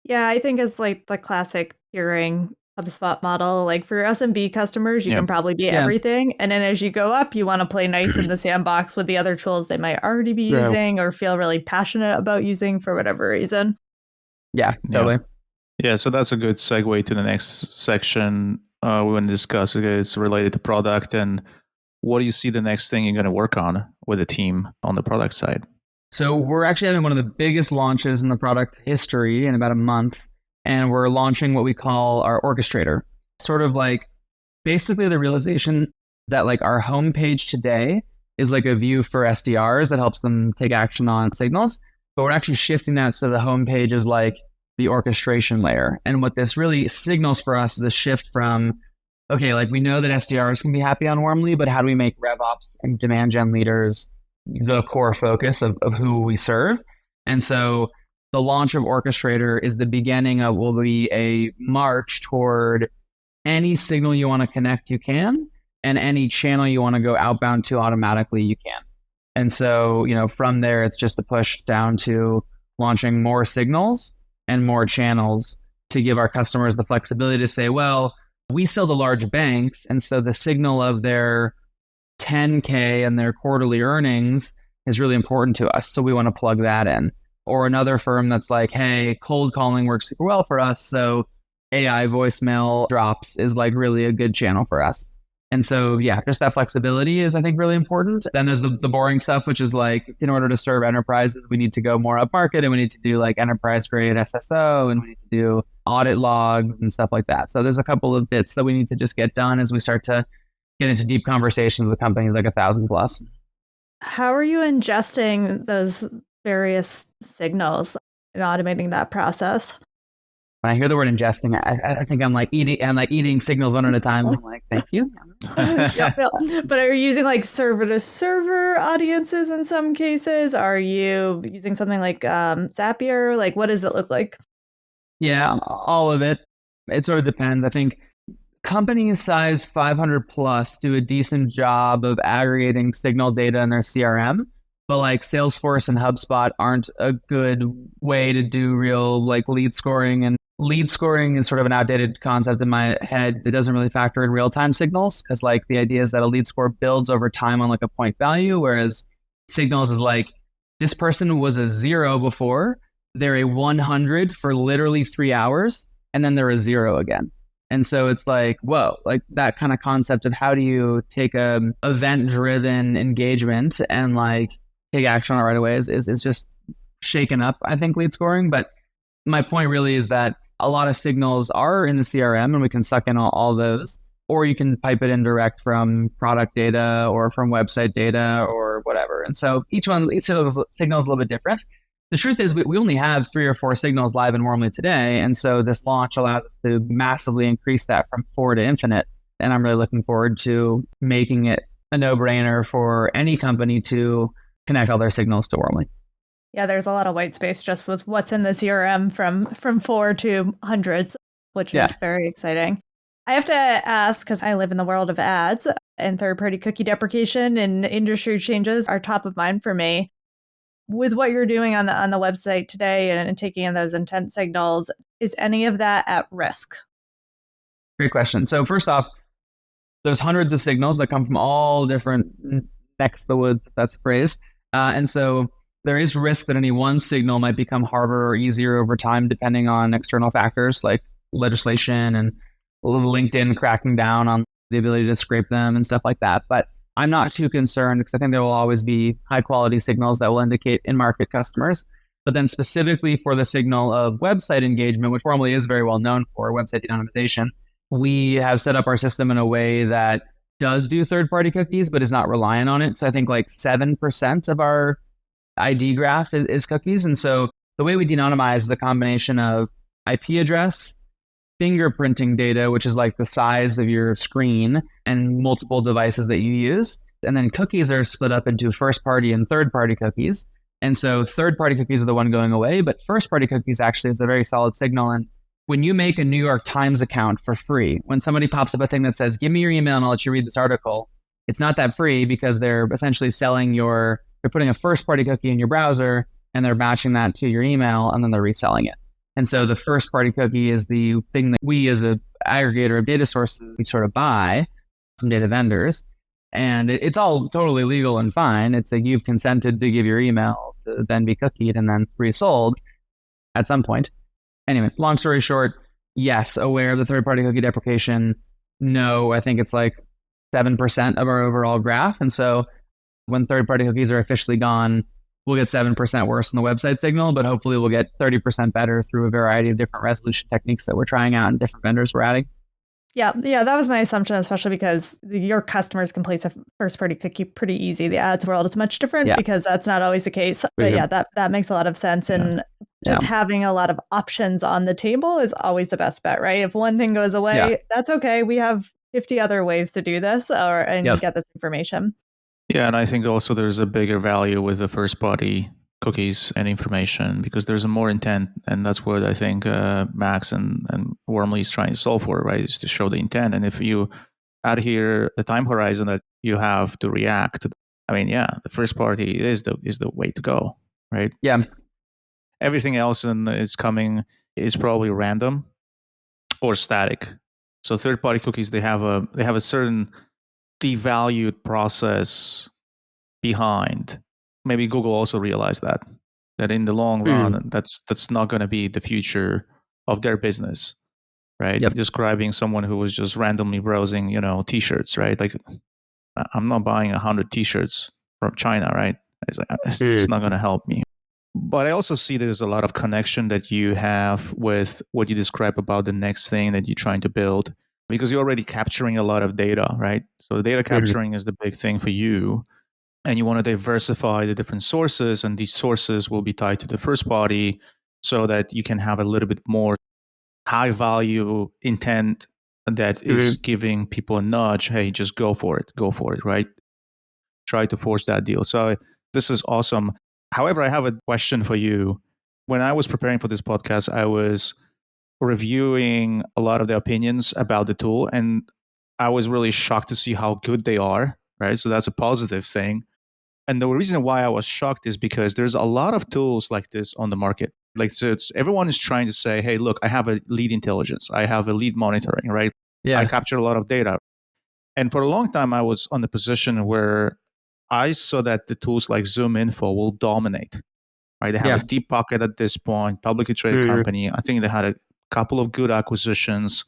Yeah, I think it's like the classic tiering HubSpot model. Like for your SMB customers, you can probably be everything. And then as you go up, you want to play nice in the sandbox with the other tools they might already be using or feel really passionate about using for whatever reason. Yeah, totally. Yeah, so that's a good segue to the next section we want to discuss. It's related to product, and what do you see the next thing you're going to work on with the team on the product side? So we're actually having one of the biggest launches in the product history in about a month, and we're launching what we call our orchestrator. Sort of like basically the realization that like our homepage today is like a view for SDRs that helps them take action on signals, but we're actually shifting that so the homepage is like the orchestration layer. And what this really signals for us is a shift from, okay, like we know that SDRs can be happy on Warmly, but how do we make RevOps and demand gen leaders the core focus of who we serve? And so the launch of Orchestrator is the beginning of will be a march toward any signal you want to connect, you can, and any channel you want to go outbound to automatically, you can. And so, from there, it's just a push down to launching more signals and more channels to give our customers the flexibility to say, well, we sell to large banks, and so the signal of their 10K and their quarterly earnings is really important to us. So we want to plug that in. Or another firm that's like, hey, cold calling works super well for us. So AI voicemail drops is like really a good channel for us. And so, yeah, just that flexibility is, I think, really important. Then there's the boring stuff, which is like, in order to serve enterprises, we need to go more up market and we need to do like enterprise grade SSO and we need to do audit logs and stuff like that. So there's a couple of bits that we need to just get done as we start to get into deep conversations with companies like 1,000 plus. How are you ingesting those various signals and automating that process? When I hear the word ingesting, I think I'm like eating signals one at a time. I'm like, thank you. But are you using like server to server audiences in some cases? Are you using something like Zapier? Like, what does it look like? Yeah, all of it. It sort of depends. I think companies size 500 plus do a decent job of aggregating signal data in their CRM, but like Salesforce and HubSpot aren't a good way to do real like lead scoring. And lead scoring is sort of an outdated concept in my head. It doesn't really factor in real-time signals because like the idea is that a lead score builds over time on like a point value, whereas signals is like this person was a 0 before, they're a 100 for literally 3 hours, and then they're a 0 again. And so it's like, whoa, like that kind of concept of how do you take a event-driven engagement and like take action on it right away is just shaken up, I think, lead scoring. But my point really is that a lot of signals are in the CRM and we can suck in all those, or you can pipe it in direct from product data or from website data or whatever. And so each signal is a little bit different. The truth is we only have 3 or 4 signals live in Warmly today. And so this launch allows us to massively increase that from 4 to infinite. And I'm really looking forward to making it a no-brainer for any company to connect all their signals to Warmly. Yeah, there's a lot of white space just with what's in the CRM from 4 to hundreds, which is very exciting. I have to ask, because I live in the world of ads and third-party cookie deprecation and industry changes are top of mind for me. With what you're doing on the website today and taking in those intent signals, is any of that at risk? Great question. So first off, there's hundreds of signals that come from all different necks of the woods, if that's a phrase. And so there is risk that any one signal might become harder or easier over time, depending on external factors like legislation and LinkedIn cracking down on the ability to scrape them and stuff like that. But I'm not too concerned because I think there will always be high quality signals that will indicate in-market customers. But then specifically for the signal of website engagement, which Warmly is very well known for, website de-anonymization, we have set up our system in a way that does do third-party cookies, but is not reliant on it. So I think like 7% of our ID graph is cookies. And so the way we de-anonymize is a combination of IP address, fingerprinting data, which is like the size of your screen and multiple devices that you use. And then cookies are split up into first-party and third-party cookies. And so third-party cookies are the one going away, but first-party cookies actually is a very solid signal. And when you make a New York Times account for free, when somebody pops up a thing that says, give me your email and I'll let you read this article, it's not that free because they're essentially they're putting a first-party cookie in your browser and they're matching that to your email and then they're reselling it. And so the first party cookie is the thing that we as an aggregator of data sources, we sort of buy from data vendors. And it's all totally legal and fine. It's like you've consented to give your email to then be cookied and then resold at some point. Anyway, long story short, yes, aware of the third-party cookie deprecation. No, I think it's like 7% of our overall graph. And so when third-party cookies are officially gone, we'll get 7% worse in the website signal, but hopefully we'll get 30% better through a variety of different resolution techniques that we're trying out and different vendors we're adding. Yeah, that was my assumption, especially because your customers can place a first-party cookie pretty easy. The ads world is much different because that's not always the case. But yeah, that makes a lot of sense. And just having a lot of options on the table is always the best bet, right? If one thing goes away, that's okay. We have 50 other ways to do this and get this information. Yeah, and I think also there's a bigger value with the first-party cookies and information because there's a more intent, and that's what I think Max and Warmly is trying to solve for, right? Is to show the intent, and if you add here the time horizon that you have to react, the first party is the way to go, right? Yeah. Everything else is probably random or static. So third-party cookies, they have a certain devalued process behind. Maybe Google also realized that in the long run, that's not going to be the future of their business, right? Describing someone who was just randomly browsing, T-shirts, right? Like, I'm not buying 100 T-shirts from China, right? It's not going to help me. But I also see there's a lot of connection that you have with what you describe about the next thing that you're trying to build, because you're already capturing a lot of data, right? So the data capturing is the big thing for you. And you want to diversify the different sources, and these sources will be tied to the first party so that you can have a little bit more high value intent that is giving people a nudge. Hey, just go for it, right? Try to force that deal. So this is awesome. However, I have a question for you. When I was preparing for this podcast, I was reviewing a lot of the opinions about the tool, and I was really shocked to see how good they are, right? So that's a positive thing. And the reason why I was shocked is because there's a lot of tools like this on the market. Like, so everyone is trying to say, hey, look, I have a lead intelligence. I have a lead monitoring, right? Yeah. I capture a lot of data. And for a long time, I was on the position where I saw that the tools like ZoomInfo will dominate, right? They have a deep pocket at this point, publicly traded company. I think they had a couple of good acquisitions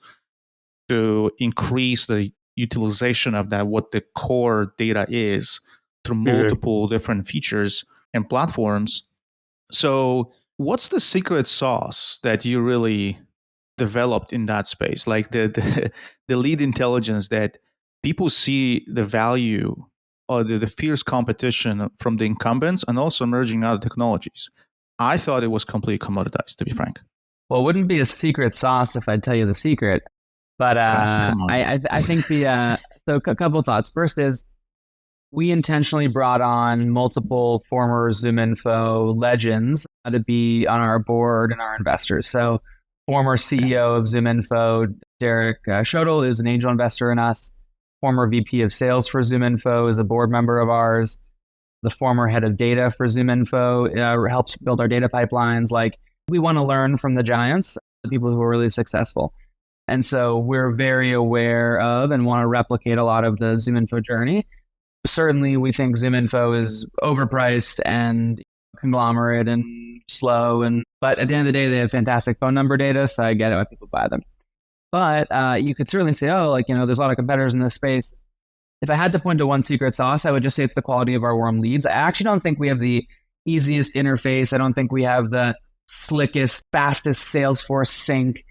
to increase the utilization of that, what the core data is, through multiple different features and platforms. So what's the secret sauce that you really developed in that space? Like the lead intelligence that people see the value or the fierce competition from the incumbents and also emerging other technologies. I thought it was completely commoditized, to be frank. Well, it wouldn't be a secret sauce if I'd tell you the secret. But I think so a couple of thoughts. First is, we intentionally brought on multiple former ZoomInfo legends to be on our board and our investors. So former CEO of ZoomInfo, Derek Schodel, is an angel investor in us. Former VP of sales for ZoomInfo is a board member of ours. The former head of data for ZoomInfo helps build our data pipelines. Like, we want to learn from the giants, the people who are really successful. And so we're very aware of and want to replicate a lot of the ZoomInfo journey. Certainly, we think ZoomInfo is overpriced and conglomerate and slow. But at the end of the day, they have fantastic phone number data, so I get it why people buy them. But you could certainly say, there's a lot of competitors in this space. If I had to point to one secret sauce, I would just say it's the quality of our warm leads. I actually don't think we have the easiest interface. I don't think we have the slickest, fastest Salesforce sync.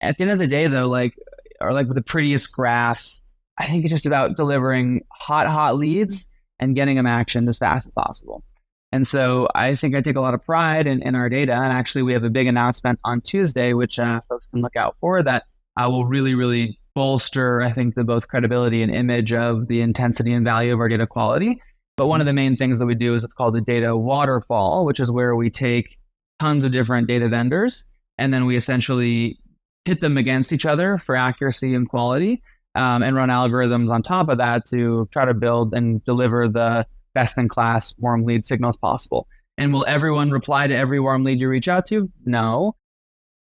At the end of the day, though, with the prettiest graphs, I think it's just about delivering hot leads and getting them actioned as fast as possible. And so I think I take a lot of pride in our data. And actually, we have a big announcement on Tuesday, which folks can look out for, that will really, really bolster, I think, the both credibility and image of the intensity and value of our data quality. But one of the main things that we do is it's called the data waterfall, which is where we take tons of different data vendors and then we essentially hit them against each other for accuracy and quality, and run algorithms on top of that to try to build and deliver the best-in-class warm lead signals possible. And will everyone reply to every warm lead you reach out to? No.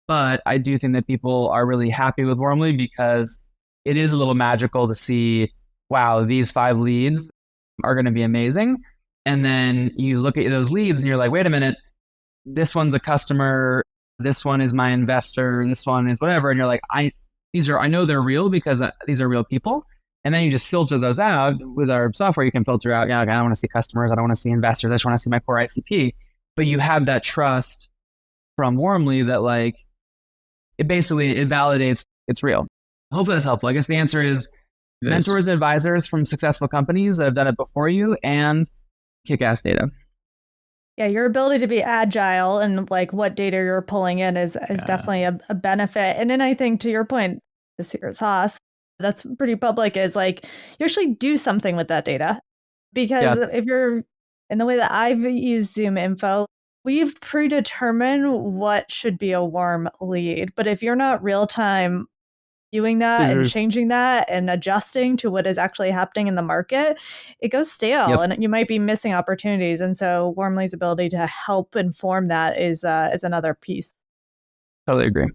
But I do think that people are really happy with Warmly because it is a little magical to see, wow, these 5 leads are going to be amazing. And then you look at those leads and you're like, wait a minute, this one's a customer This one is my investor. This one is whatever. And you're like, I know they're real because these are real people. And then you just filter those out. With our software. You can filter out, okay, I don't want to see customers. I don't want to see investors. I just want to see my core ICP. But you have that trust from Warmly that like, it validates it's real. Hopefully that's helpful. I guess the answer is mentors and advisors from successful companies that have done it before you and kick-ass data. Yeah, your ability to be agile and like what data you're pulling in is definitely a benefit. And then I think to your point, the secret sauce that's pretty public is like you actually do something with that data. Because if you're in the way that I've used Zoom Info, we've predetermined what should be a warm lead. But if you're not real time viewing that and changing that and adjusting to what is actually happening in the market, it goes stale and you might be missing opportunities. And so Warmly's ability to help inform that is another piece. Totally agree.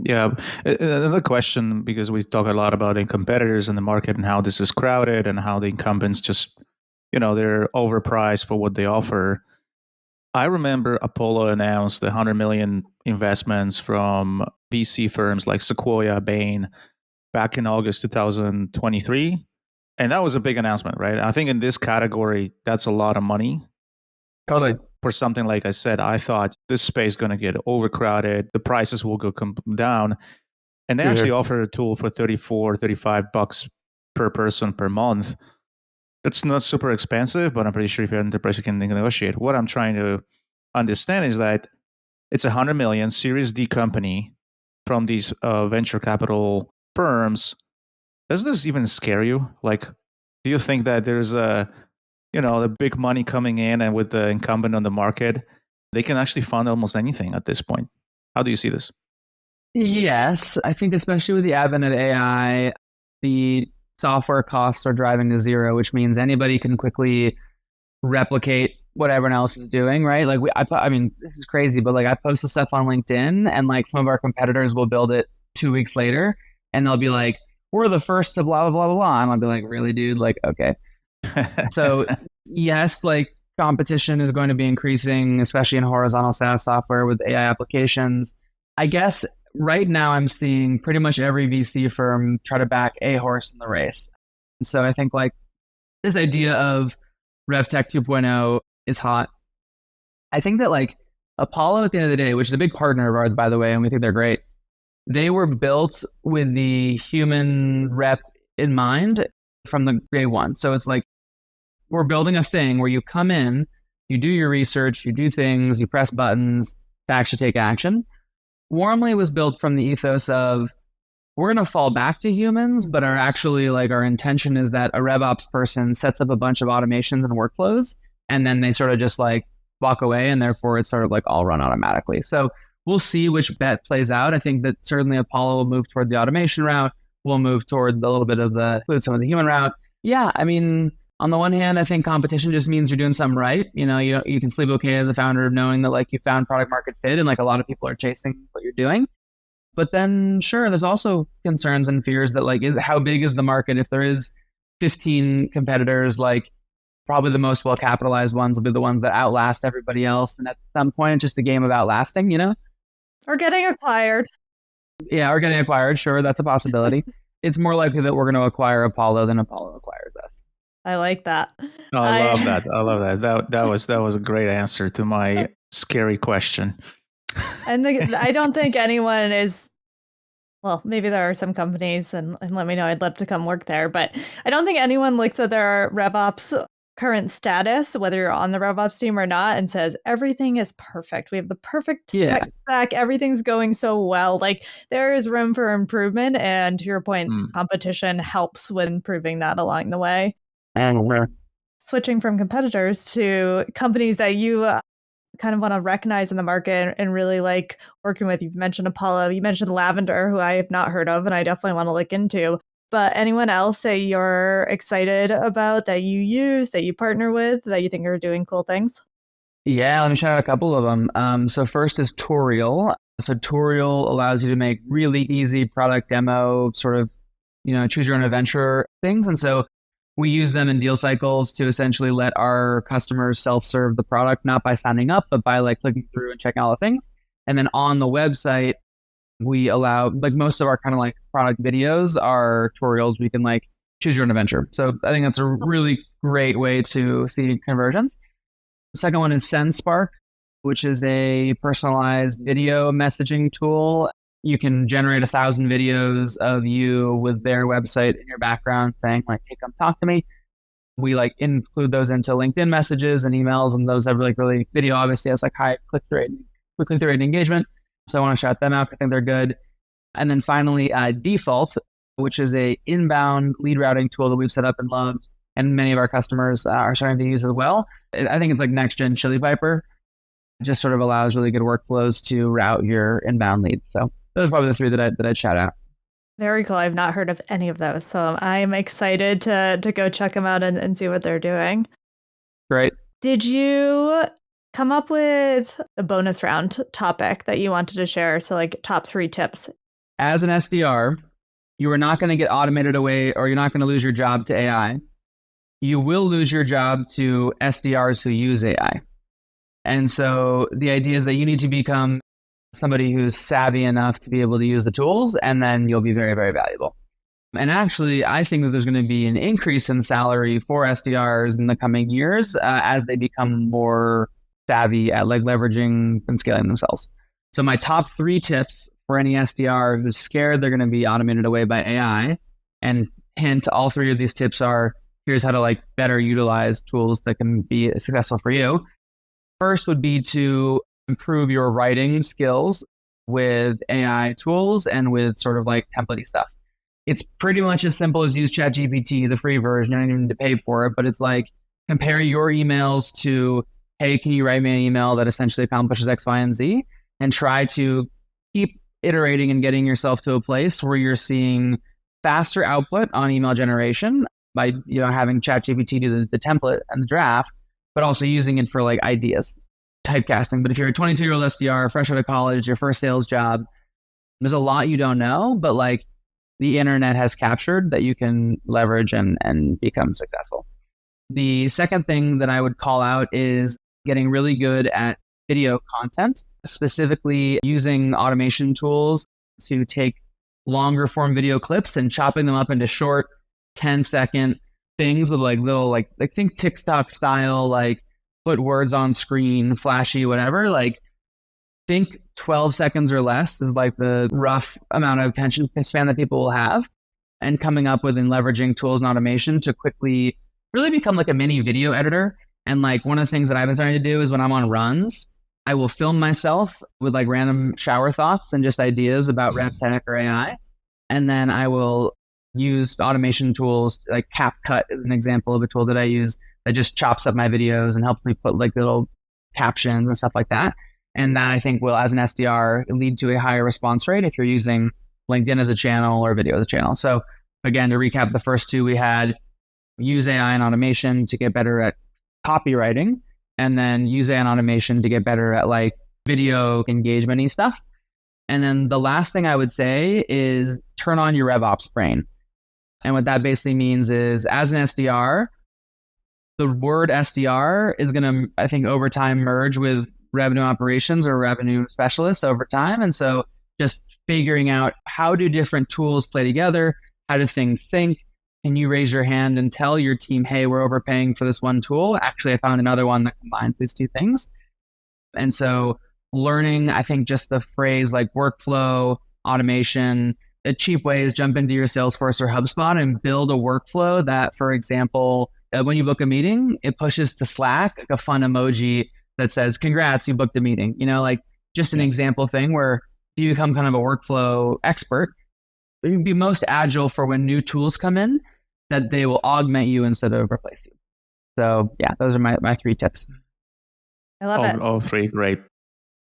Yeah. Another question, because we talk a lot about the competitors in the market and how this is crowded and how the incumbents just, they're overpriced for what they offer. I remember Apollo announced the 100 million investments from VC firms like Sequoia, Bain, back in August 2023. And that was a big announcement, right? I think in this category, that's a lot of money. Totally. For something like I said, I thought this space is going to get overcrowded. The prices will come down. And they actually offered a tool for $35 per person per month. That's not super expensive, but I'm pretty sure if you're enterprise, you can negotiate. What I'm trying to understand is that it's 100 million Series D company from these venture capital firms. Does this even scare you? Like, do you think that there's the big money coming in and with the incumbent on the market, they can actually fund almost anything at this point? How do you see this? Yes, I think especially with the advent of AI, the software costs are driving to zero, which means anybody can quickly replicate what everyone else is doing, right? Like I mean, this is crazy, but like I post the stuff on LinkedIn and like some of our competitors will build it 2 weeks later and they'll be like, we're the first to blah, blah, blah, blah, blah. And I'll be like, really, dude? Like, okay. So yes, like competition is going to be increasing, especially in horizontal SaaS software with AI applications. I guess right now I'm seeing pretty much every VC firm try to back a horse in the race. And so I think like this idea of RevTech 2.0 is hot. I think that like Apollo at the end of the day, which is a big partner of ours, by the way, and we think they're great, they were built with the human rep in mind from the day one. So it's like we're building a thing where you come in, you do your research, you do things, you press buttons to actually take action. Warmly was built from the ethos of we're going to fall back to humans, but our intention is that a RevOps person sets up a bunch of automations and workflows, and then they sort of just like walk away, and therefore it's sort of like all run automatically. So we'll see which bet plays out. I think that certainly Apollo will move toward the automation route. We'll move toward a little bit of some of the human route. Yeah, I mean, on the one hand, I think competition just means you're doing something right. You can sleep okay as the founder of knowing that like you found product market fit and like a lot of people are chasing what you're doing. But then sure, there's also concerns and fears that like how big is the market? If there is 15 competitors, like probably the most well capitalized ones will be the ones that outlast everybody else. And at some point, it's just a game of outlasting, Or getting acquired. Yeah, or getting acquired. Sure, that's a possibility. It's more likely that we're going to acquire Apollo than Apollo acquires us. I like that. I love that. I love that. That was a great answer to my scary question. And I don't think anyone is, well, maybe there are some companies and let me know, I'd love to come work there, but I don't think anyone looks at their RevOps current status, whether you're on the RevOps team or not, and says, everything is perfect. We have the perfect tech stack. Everything's going so well. Like there is room for improvement. And to your point, competition helps with improving that along the way. And we're switching from competitors to companies that you kind of want to recognize in the market and really like working with. You've mentioned Apollo, you mentioned Lavender, who I have not heard of, and I definitely want to look into. But anyone else that you're excited about, that you use, that you partner with, that you think are doing cool things? Yeah, let me shout out a couple of them. So first is Toriel. So Toriel allows you to make really easy product demo, sort of, choose your own adventure things. And so we use them in deal cycles to essentially let our customers self-serve the product, not by signing up, but by like clicking through and checking all the things. And then on the website, we allow, like most of our kind of like product videos are tutorials. We can like choose your own adventure. So I think that's a really great way to see conversions. The second one is SendSpark, which is a personalized video messaging tool. You can generate 1,000 videos of you with their website in your background saying like, hey, come talk to me. We like include those into LinkedIn messages and emails, and those have like really video obviously has like high click-through rate engagement. So I want to shout them out. I think they're good. And then finally, Default, which is a inbound lead routing tool that we've set up and loved, and many of our customers are starting to use as well. I think it's like next gen Chili Piper. It just sort of allows really good workflows to route your inbound leads. So those are probably the three that I'd shout out. Very cool. I've not heard of any of those, so I'm excited to go check them out and see what they're doing. Great. Did you come up with a bonus round topic that you wanted to share? So like top 3 tips. As an SDR, you are not going to get automated away, or you're not going to lose your job to AI. You will lose your job to SDRs who use AI. And so the idea is that you need to become somebody who's savvy enough to be able to use the tools, and then you'll be very, very valuable. And actually, I think that there's going to be an increase in salary for SDRs in the coming years as they become more savvy at like leveraging and scaling themselves. So my top 3 tips for any SDR who's scared they're going to be automated away by AI, and hint, all 3 of these tips are, here's how to like better utilize tools that can be successful for you. First would be to improve your writing skills with AI tools and with sort of like template stuff. It's pretty much as simple as use ChatGPT, the free version. You don't even need to pay for it, but it's like compare your emails to, hey, can you write me an email that essentially accomplishes X, Y, and Z? And try to keep iterating and getting yourself to a place where you're seeing faster output on email generation by having ChatGPT do the template and the draft, but also using it for like ideas, typecasting. But if you're a 22-year-old SDR, fresh out of college, your first sales job, there's a lot you don't know, but like the internet has captured that you can leverage and become successful. The second thing that I would call out is getting really good at video content, specifically using automation tools to take longer form video clips and chopping them up into short 10-second things with like little, like think TikTok style, like put words on screen, flashy, whatever. Like think 12 seconds or less is like the rough amount of attention span that people will have, and coming up with and leveraging tools and automation to quickly really become like a mini video editor. And like one of the things that I've been starting to do is when I'm on runs, I will film myself with like random shower thoughts and just ideas about rev tech or AI. And then I will use automation tools like CapCut is an example of a tool that I use that just chops up my videos and helps me put like little captions and stuff like that. And that I think will, as an SDR, lead to a higher response rate if you're using LinkedIn as a channel or video as a channel. So again, to recap the first 2, we had use AI and automation to get better at copywriting, and then use AI and automation to get better at like video engagement-y stuff. And then the last thing I would say is turn on your RevOps brain. And what that basically means is, as an SDR, the word SDR is going to, I think, over time merge with revenue operations or revenue specialists over time. And so just figuring out how do different tools play together, how do things sync. Can you raise your hand and tell your team, hey, we're overpaying for this one tool? Actually, I found another one that combines these 2 things. And so learning, I think just the phrase like workflow, automation, a cheap way is jump into your Salesforce or HubSpot and build a workflow that, for example, when you book a meeting, it pushes to Slack like a fun emoji that says, congrats, you booked a meeting. Like just an example thing where you become kind of a workflow expert. You can be most agile for when new tools come in, that they will augment you instead of replace you. So yeah, those are my 3 tips. I love it. All 3, great.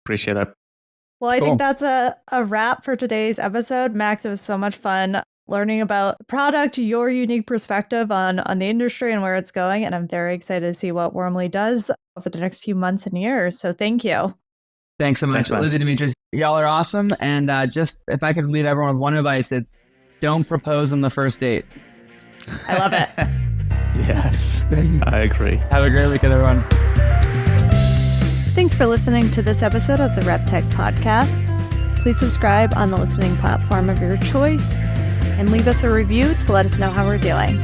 Appreciate it. Well, I think that's a wrap for today's episode. Max, it was so much fun learning about the product, your unique perspective on the industry and where it's going. And I'm very excited to see what Warmly does over the next few months and years. So thank you. Thanks so much, Lizzie, Demetrius. Y'all are awesome. And just if I could leave everyone with one advice, it's don't propose on the first date. I love it. Yes, I agree. Have a great weekend, everyone. Thanks for listening to this episode of the RepTech Podcast. Please subscribe on the listening platform of your choice and leave us a review to let us know how we're doing.